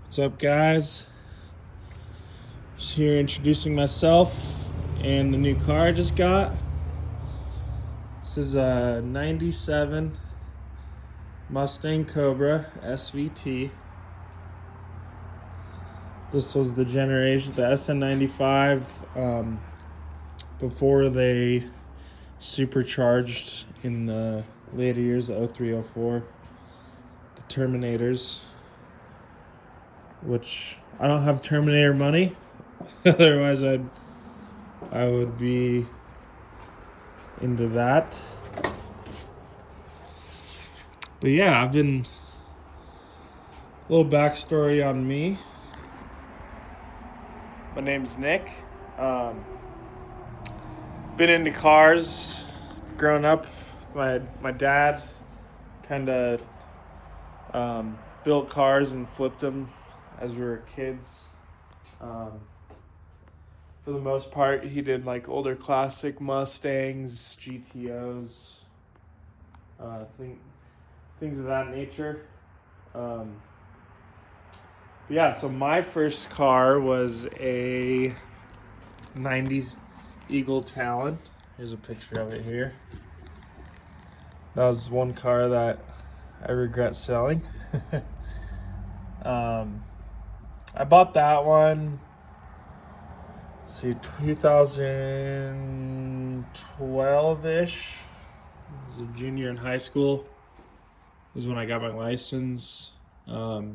What's up, guys? Just here introducing myself and the new car I just got. This is a 97 Mustang Cobra SVT. This was the generation, the SN95, before they supercharged in the later years, the 03, 04, the Terminators, which I don't have Terminator money. Otherwise, I would be into that. But yeah, a little backstory on me. My name's Nick. Been into cars growing up. My dad kind of built cars and flipped them as we were kids. For the most part, he did like older classic Mustangs, GTOs, things of that nature. Yeah, so my first car was a 90s Eagle Talon. Here's a picture of it here. That was one car that I regret selling. I bought that one, 2012-ish. I was a junior in high school. It was when I got my license. Had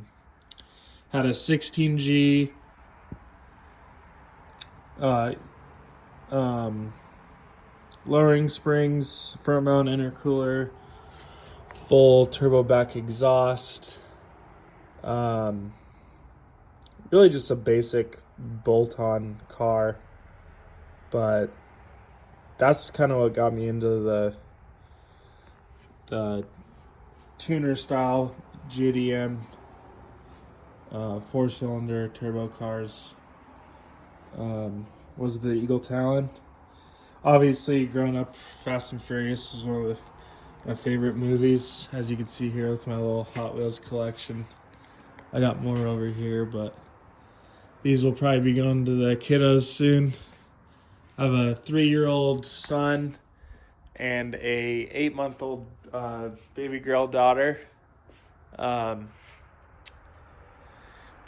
a 16G, lowering springs, front mount intercooler, full turbo back exhaust. Really just a basic bolt-on car, but that's kind of what got me into the tuner style JDM 4-cylinder turbo cars. Was the Eagle Talon. Obviously, growing up, Fast and Furious was one of my favorite movies, as you can see here with my little Hot Wheels collection. I got more over here, but these will probably be going to the kiddos soon. I have a 3-year-old son and a 8-month-old baby girl daughter. But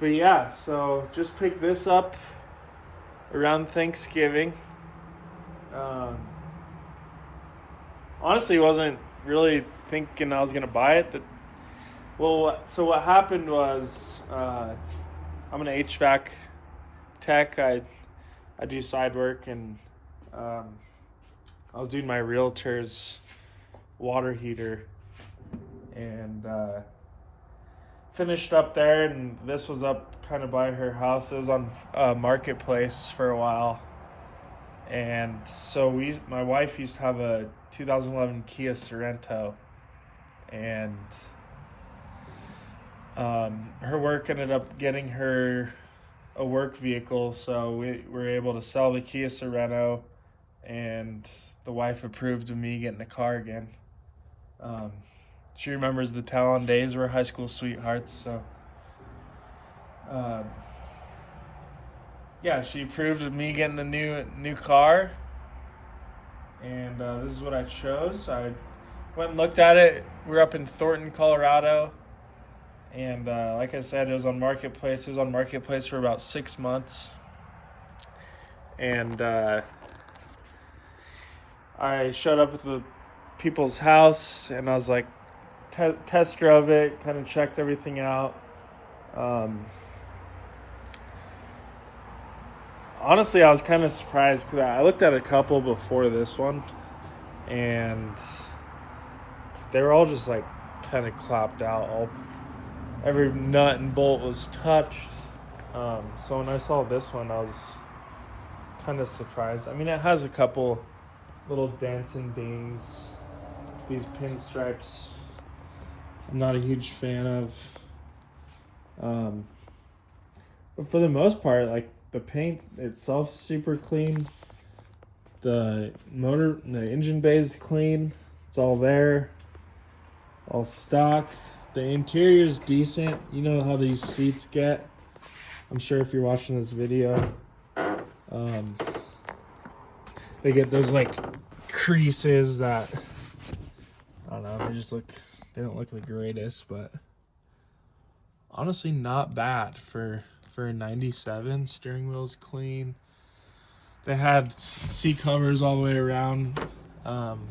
yeah, so just picked this up around Thanksgiving. Honestly, wasn't really thinking I was gonna buy it. So what happened was, I'm an HVAC tech. I do side work, and I was doing my realtor's water heater, and finished up there, and this was up kind of by her house. It was on Marketplace for a while, and so my wife used to have a 2011 Kia Sorento, and her work ended up getting her a work vehicle, so we were able to sell the Kia Sorento, and the wife approved of me getting a car again. She remembers the Talon days were high school sweethearts, so yeah, she approved of me getting a new car, and this is what I chose. I went and looked at it. We're up in Thornton, Colorado, and like I said, it was on Marketplace. It was on Marketplace for about 6 months, and I showed up at the people's house, and I was like, test drove it, kind of checked everything out. Honestly, I was kind of surprised because I looked at a couple before this one, and they were all just like kind of clapped out. Every nut and bolt was touched. So when I saw this one, I was kind of surprised. I mean, it has a couple little dents and dings. These pinstripes, I'm not a huge fan of. But for the most part, like, the paint itself super clean. The engine bay is clean. It's all there. All stock. The interior is decent. You know how these seats get. I'm sure if you're watching this video, they get those like creases that, I don't know, they don't look the greatest, but honestly not bad for a 97. Steering wheel's clean. They had seat covers all the way around, kind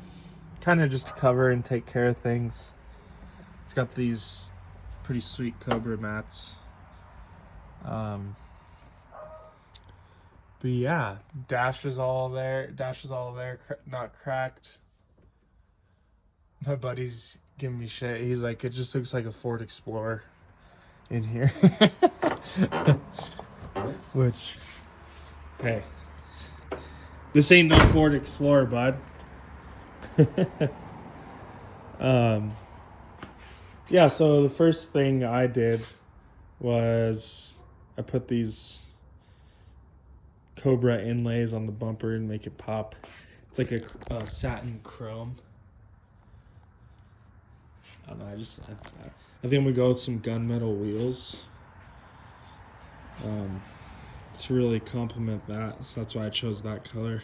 of just to cover and take care of things. It's got these pretty sweet Cobra mats. But yeah, dash is all there, not cracked. My buddy's giving me shit. He's like, it just looks like a Ford Explorer in here. Which, hey, this ain't no Ford Explorer, bud. Yeah, so the first thing I did was I put these Cobra inlays on the bumper and make it pop. It's like a satin chrome. I don't know, I think we go with some gunmetal wheels to really complement that. That's why I chose that color.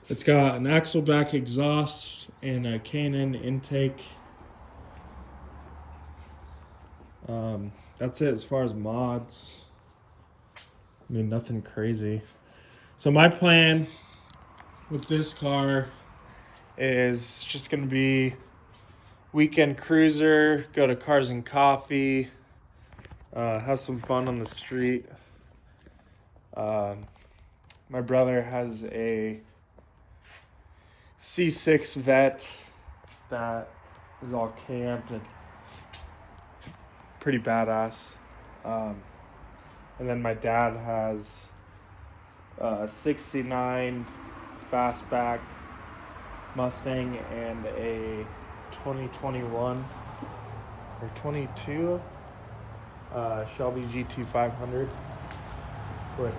It's got an Axleback exhaust and a K&N intake. That's it as far as mods. I mean, nothing crazy. So my plan with this car is just going to be weekend cruiser, go to Cars and Coffee, have some fun on the street. My brother has a C6 Vet that is all camped and pretty badass. And then my dad has a 69 fastback Mustang and a 2021 or 22 Shelby GT500, which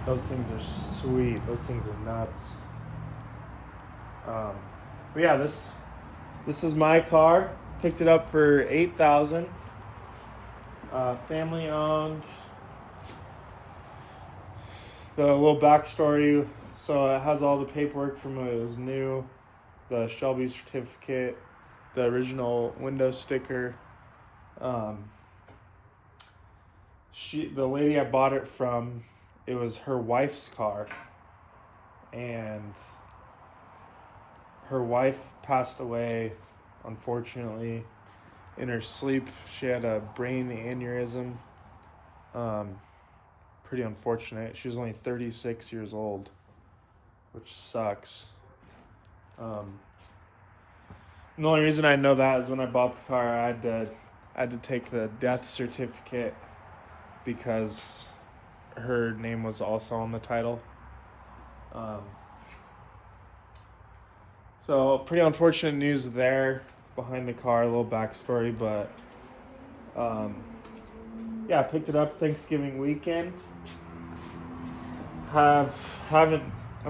those things are sweet. Those things are nuts. But yeah, this is my car. Picked it up for $8,000. Family owned. The little backstory, so it has all the paperwork from when it was new, the Shelby certificate, the original window sticker. The lady I bought it from, it was her wife's car, and her wife passed away, unfortunately, in her sleep. She had a brain aneurysm. Pretty unfortunate. She was only 36 years old, which sucks. The only reason I know that is when I bought the car, I had to take the death certificate because her name was also on the title. So pretty unfortunate news there behind the car, a little backstory, but yeah, I picked it up Thanksgiving weekend. I've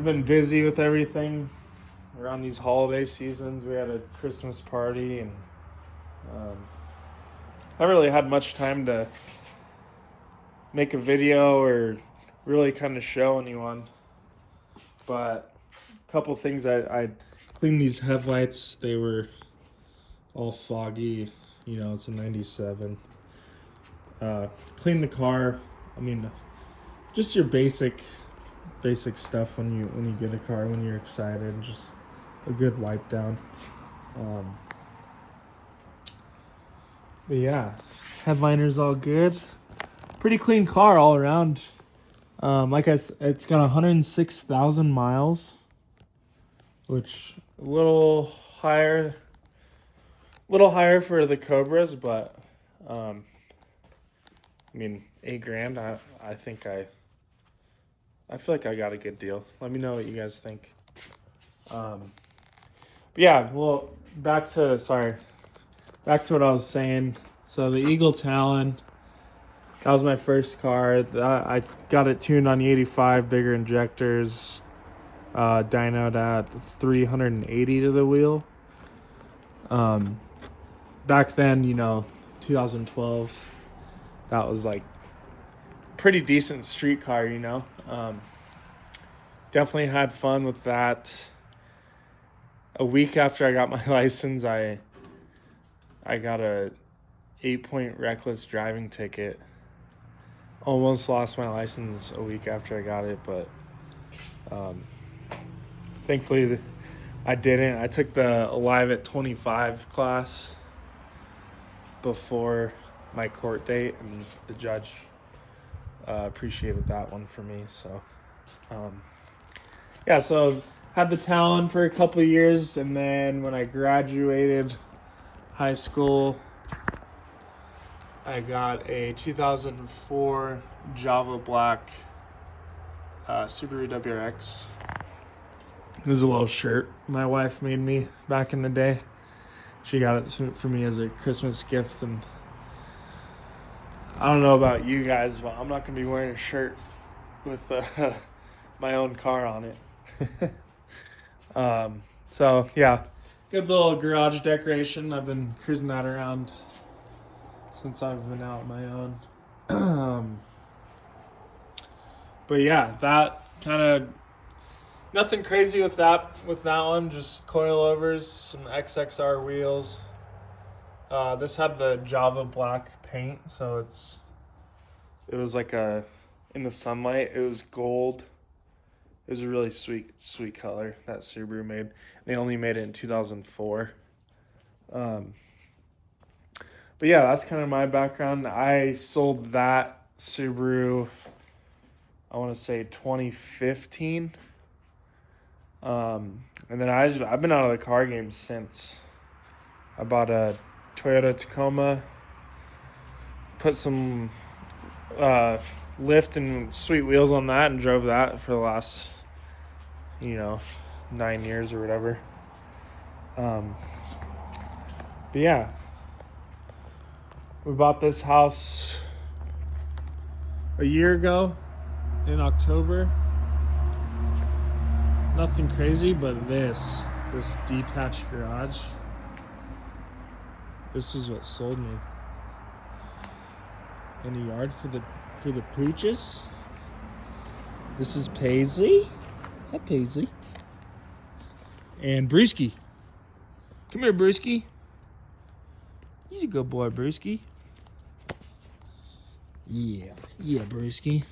been busy with everything around these holiday seasons. We had a Christmas party, and I haven't really had much time to make a video or really kind of show anyone. But a couple things, I cleaned these headlights. They were all foggy. You know, it's a 97. Clean the car. I mean, just your basic stuff when you get a car, when you're excited. Just a good wipe down. But yeah, headliner's all good. Pretty clean car all around. Like I said, it's got 106,000 miles, which a little higher for the Cobras, but I mean, $8,000. I feel like I got a good deal. Let me know what you guys think. But yeah, well, back to what I was saying. So the Eagle Talon, that was my first car. I got it tuned on the 85, bigger injectors, dynoed at 380 to the wheel. Back then, 2012, that was like pretty decent street car, you know. Definitely had fun with that. A week after I got my license, I got a 8-point reckless driving ticket. Almost lost my license a week after I got it, but thankfully I didn't. I took the Alive at 25 class before my court date, and the judge appreciated that one for me. So, yeah, so had the Talon for a couple of years, and then when I graduated high school, I got a 2004 Java Black Subaru WRX. It was a little shirt my wife made me back in the day. She got it for me as a Christmas gift, and I don't know about you guys, but I'm not going to be wearing a shirt with my own car on it. So, yeah, good little garage decoration. I've been cruising that around since I've been out on my own. But yeah, that kind of nothing crazy with that one. Just coilovers, some XXR wheels. This had the Java Black paint, so it was like in the sunlight, it was gold. It was a really sweet color that Subaru made. They only made it in 2004. But yeah, that's kind of my background. I sold that Subaru, I want to say 2015. And then I've been out of the car game since. I bought a Toyota Tacoma, put some lift and sweet wheels on that, and drove that for the last 9 years or whatever. But yeah, we bought this house a year ago in October. Nothing crazy, but this detached garage, this is what sold me. In a yard for the pooches. This is Paisley. Hi, Paisley. And Brewski. Come here, Brewski. He's a good boy, Brewski. Yeah, Brewski.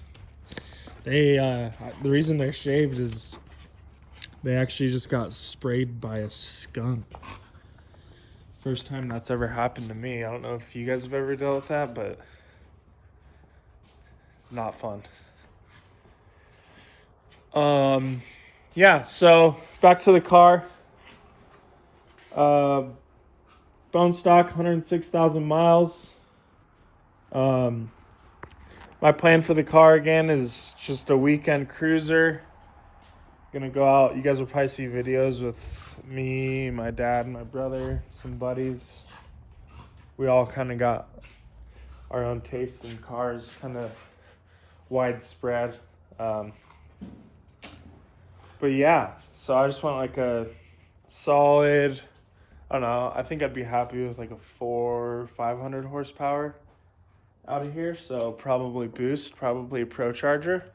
They the reason they're shaved is they actually just got sprayed by a skunk. First time that's ever happened to me. I don't know if you guys have ever dealt with that, but it's not fun. Yeah, so back to the car. Bone stock, 106,000 miles. My plan for the car again is just a weekend cruiser. Gonna go out. You guys will probably see videos with me, my dad, my brother, some buddies. We all kind of got our own tastes in cars, kind of widespread. But yeah, so I just want like a solid, I don't know, I think I'd be happy with like a 400-500 horsepower out of here. So probably boost, probably a Pro Charger.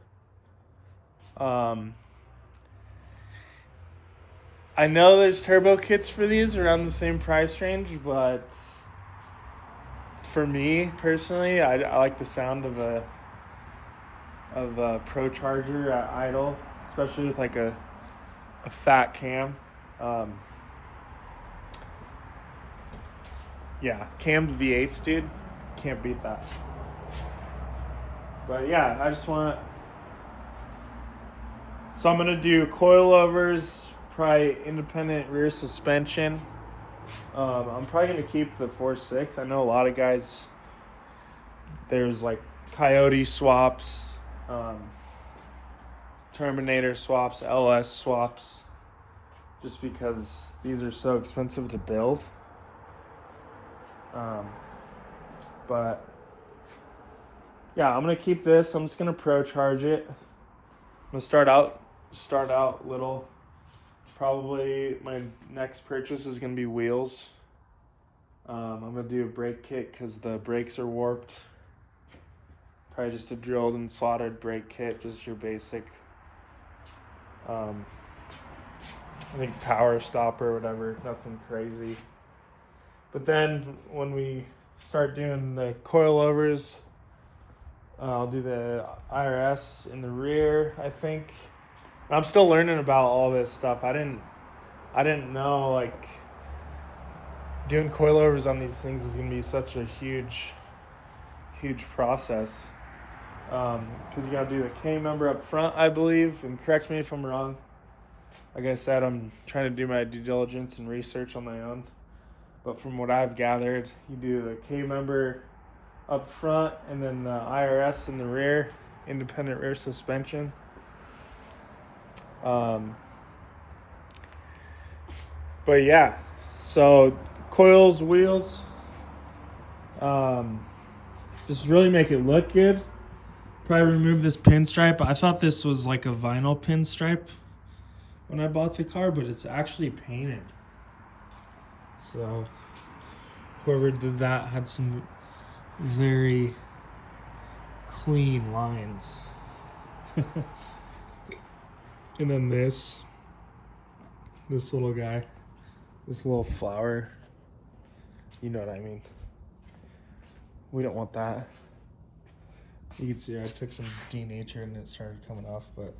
I know there's turbo kits for these around the same price range, but for me personally, I like the sound of a Pro Charger at idle, especially with like a fat cam. Yeah, cammed V8s, dude, can't beat that. But yeah, I just want. So I'm gonna do coilovers. Probably independent rear suspension. I'm probably going to keep the 4.6. I know a lot of guys, there's like Coyote swaps, Terminator swaps, LS swaps, just because these are so expensive to build. But yeah, I'm going to keep this. I'm just going to Pro Charge it. I'm going to start out little. Probably my next purchase is going to be wheels. I'm going to do a brake kit because the brakes are warped. Probably just a drilled and soldered brake kit, just your basic. I think power stopper or whatever, nothing crazy. But then when we start doing the coilovers, I'll do the IRS in the rear, I think. I'm still learning about all this stuff. I didn't know like doing coilovers on these things is gonna be such a huge process. Because you gotta do the K member up front, I believe, and correct me if I'm wrong. Like I said, I'm trying to do my due diligence and research on my own. But from what I've gathered, you do the K member up front and then the IRS in the rear, independent rear suspension. But yeah, so coils, wheels, just really make it look good. Probably remove this pinstripe. I thought this was like a vinyl pinstripe when I bought the car, but it's actually painted. So whoever did that had some very clean lines. And then this little guy, this little flower, you know what I mean. We don't want that. You can see I took some denature and it started coming off, but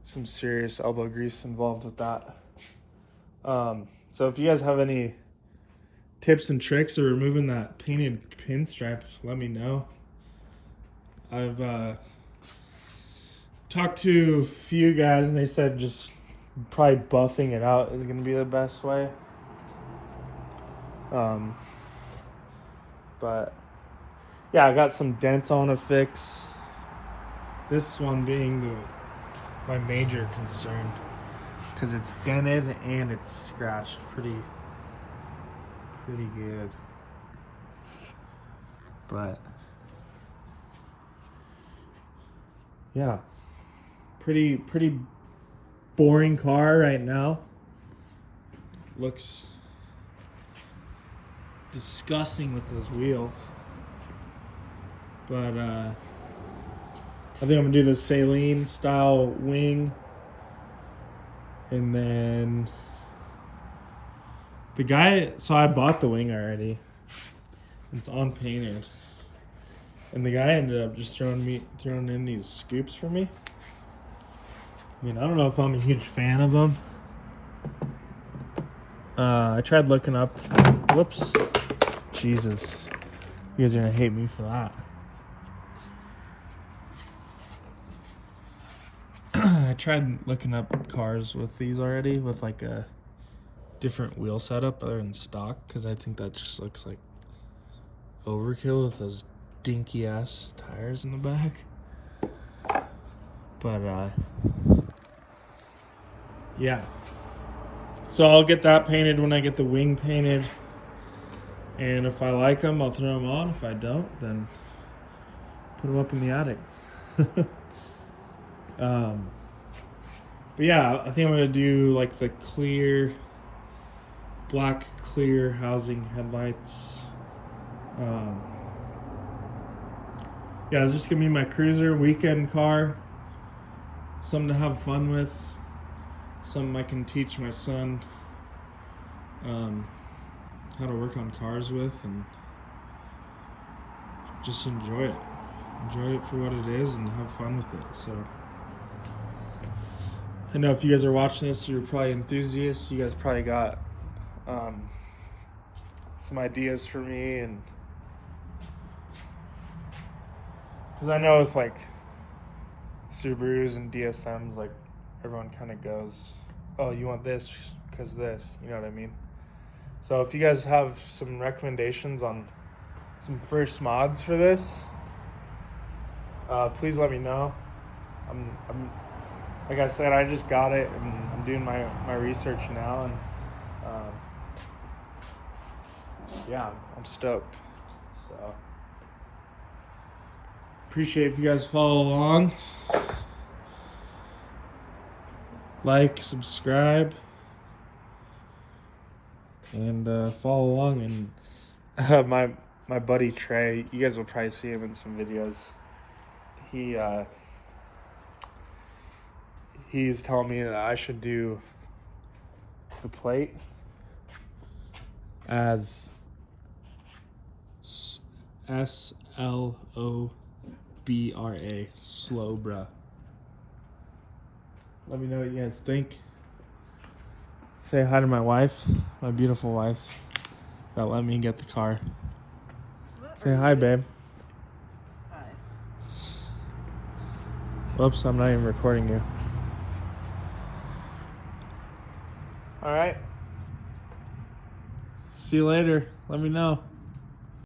some serious elbow grease involved with that. So if you guys have any tips and tricks of removing that painted pinstripe, let me know. I've talked to a few guys and they said just probably buffing it out is going to be the best way. But yeah, I got some dents on to fix. This one being my major concern because it's dented and it's scratched pretty good. But yeah, pretty boring car right now. Looks disgusting with those wheels. But I think I'm gonna do the Saline style wing, and then the guy. So I bought the wing already. It's unpainted, and the guy ended up just throwing in these scoops for me. I mean, I don't know if I'm a huge fan of them. I tried looking up. Whoops, Jesus, you guys are gonna hate me for that. I tried looking up cars with these already with like a different wheel setup other than stock because I think that just looks like overkill with those dinky ass tires in the back. But yeah, so I'll get that painted when I get the wing painted, and if I like them I'll throw them on. If I don't, then put them up in the attic. But yeah, I think I'm gonna do like the black clear housing headlights. Yeah, it's just gonna be my cruiser weekend car. Something to have fun with. Something I can teach my son how to work on cars with, and just enjoy it. Enjoy it for what it is and have fun with it. So I know if you guys are watching this, you're probably enthusiasts. You guys probably got some ideas for me, and because I know with like Subarus and DSMs, like everyone kind of goes, "Oh, you want this because this," you know what I mean? So if you guys have some recommendations on some first mods for this, please let me know. I'm like I said, I just got it and I'm doing my research now, and yeah, I'm stoked. So appreciate if you guys follow along, like, subscribe, and follow along. And my buddy Trey, you guys will probably see him in some videos. He's telling me that I should do the plate as SLOBRA, Slowbra. Let me know what you guys think. Say hi to my wife, my beautiful wife, that let me get the car. Say hi, babe. Hi. Whoops, I'm not even recording you. All right. See you later. Let me know.